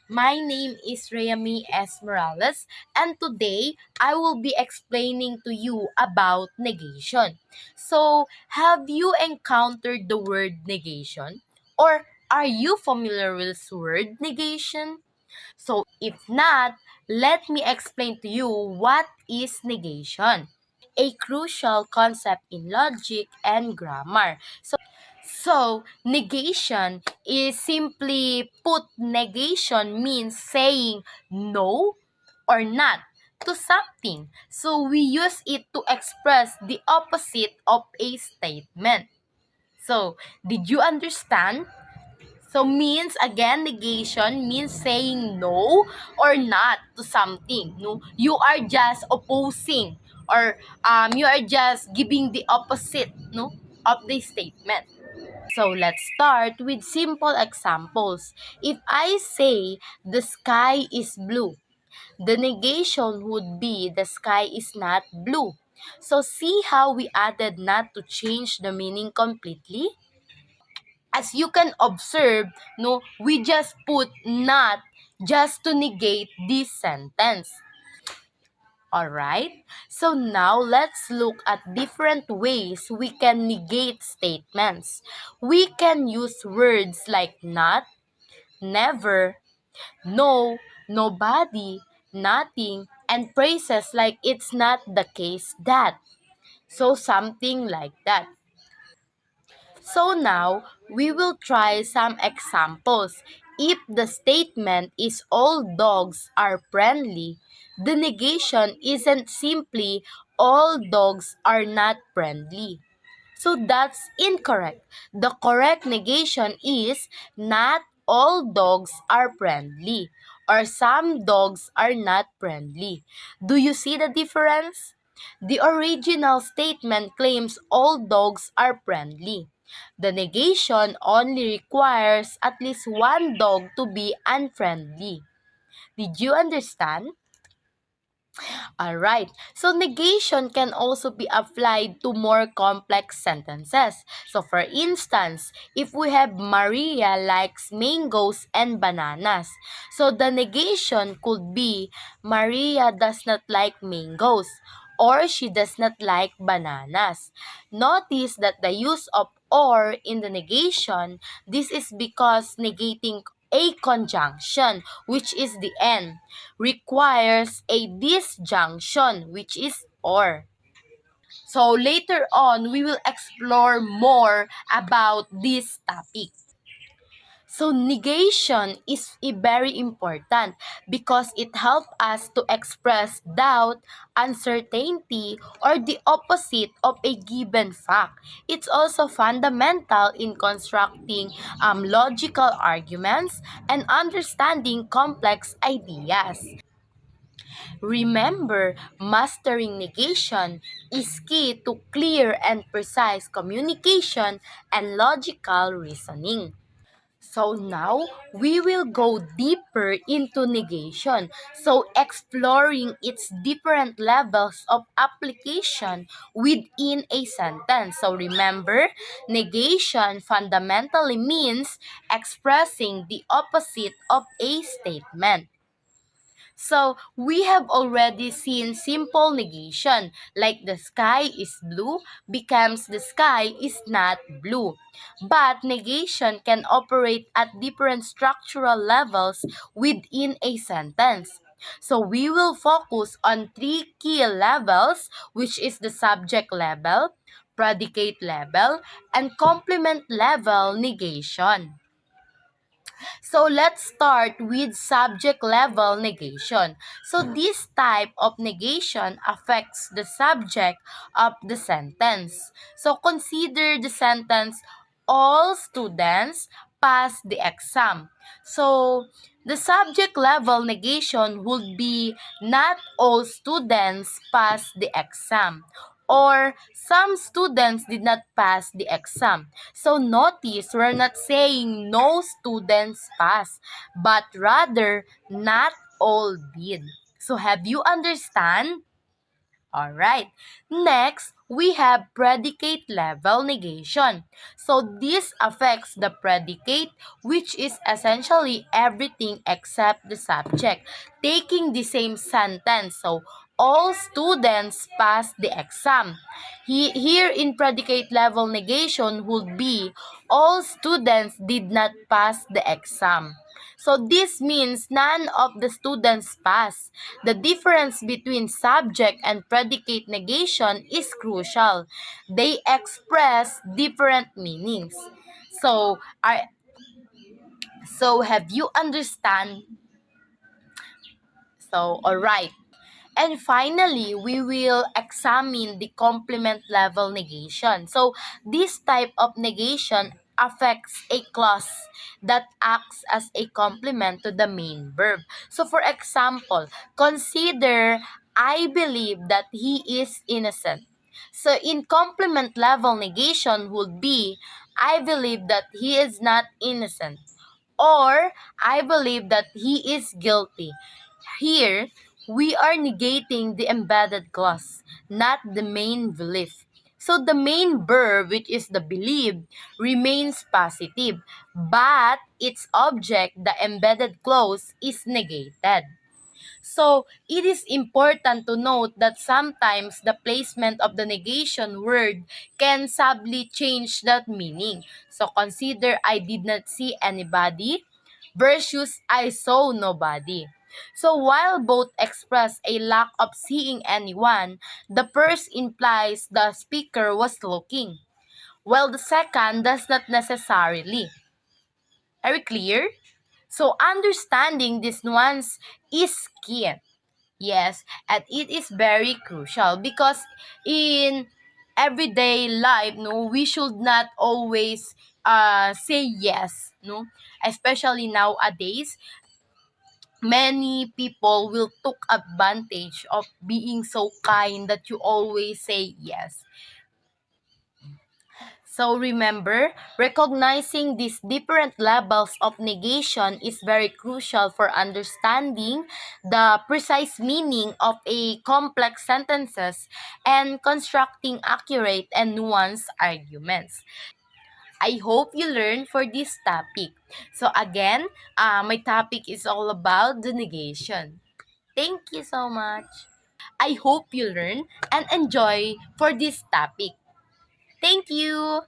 My name is Rayami S. Morales, and today I will be explaining to you about negation. So, have you encountered the word negation? Or are you familiar with this word negation? So, if not, let me explain to you what is negation. A crucial concept in logic and grammar. So, negation is simply put, negation means saying no or not to something. So, we use it to express the opposite of a statement. So, did you understand? So, means again, negation means saying no or not to something. No, you are just opposing or you are just giving the opposite, no, of the statement. So let's start with simple examples. If I say the sky is blue, the negation would be the sky is not blue. So see how we added not to change the meaning completely? As you can observe, no, we just put not just to negate this sentence. Alright? So now let's look at different ways we can negate statements. We can use words like not, never, no, nobody, nothing, and phrases like it's not the case that. So something like that. So now, we will try some examples. If the statement is all dogs are friendly, the negation isn't simply all dogs are not friendly. So that's incorrect. The correct negation is not all dogs are friendly or some dogs are not friendly. Do you see the difference? The original statement claims all dogs are friendly. The negation only requires at least one dog to be unfriendly. Did you understand? Alright, so negation can also be applied to more complex sentences. So for instance, if we have Maria likes mangoes and bananas, so the negation could be Maria does not like mangoes or she does not like bananas. Notice that the use of or in the negation, this is because negating a conjunction, which is the end, requires a disjunction, which is or. So later on, we will explore more about this topic. So negation is very important because it helps us to express doubt, uncertainty, or the opposite of a given fact. It's also fundamental in constructing logical arguments and understanding complex ideas. Remember, mastering negation is key to clear and precise communication and logical reasoning. So now we will go deeper into negation. So exploring its different levels of application within a sentence. So remember, negation fundamentally means expressing the opposite of a statement. So, we have already seen simple negation, like the sky is blue becomes the sky is not blue. But negation can operate at different structural levels within a sentence. So, we will focus on three key levels, which is the subject level, predicate level, and complement level negation. So let's start with subject level negation. So this type of negation affects the subject of the sentence. So consider the sentence, all students pass the exam. So the subject level negation would be not all students pass the exam or some students did not pass the exam. So notice, we're not saying no students pass, but rather not all did. So have you understand? Alright. Next, we have predicate level negation. So this affects the predicate, which is essentially everything except the subject, taking the same sentence. So all students pass the exam. Here in predicate level negation would be all students did not pass the exam. So this means none of the students pass. The difference between subject and predicate negation is crucial. They express different meanings. So, I have you understand? So, all right. And finally, we will examine the complement level negation. So, this type of negation affects a clause that acts as a complement to the main verb. So, for example, consider I believe that he is innocent. So, in complement level negation would be I believe that he is not innocent, or I believe that he is guilty. Here, we are negating the embedded clause, not the main belief. So the main verb, which is the believed, remains positive, but its object, the embedded clause, is negated. So, it is important to note that sometimes the placement of the negation word can subtly change that meaning. So, consider I did not see anybody versus I saw nobody. So, while both express a lack of seeing anyone, the first implies the speaker was looking, while the second does not necessarily. Are we clear? So, understanding this nuance is key. Yes, and it is very crucial because in everyday life, no, we should not always say yes, no, especially nowadays. Many people will take advantage of being so kind that you always say yes. So remember, recognizing these different levels of negation is very crucial for understanding the precise meaning of a complex sentences and constructing accurate and nuanced arguments. I hope you learned for this topic. So again, my topic is all about the negation. Thank you so much. I hope you learn and enjoy for this topic. Thank you.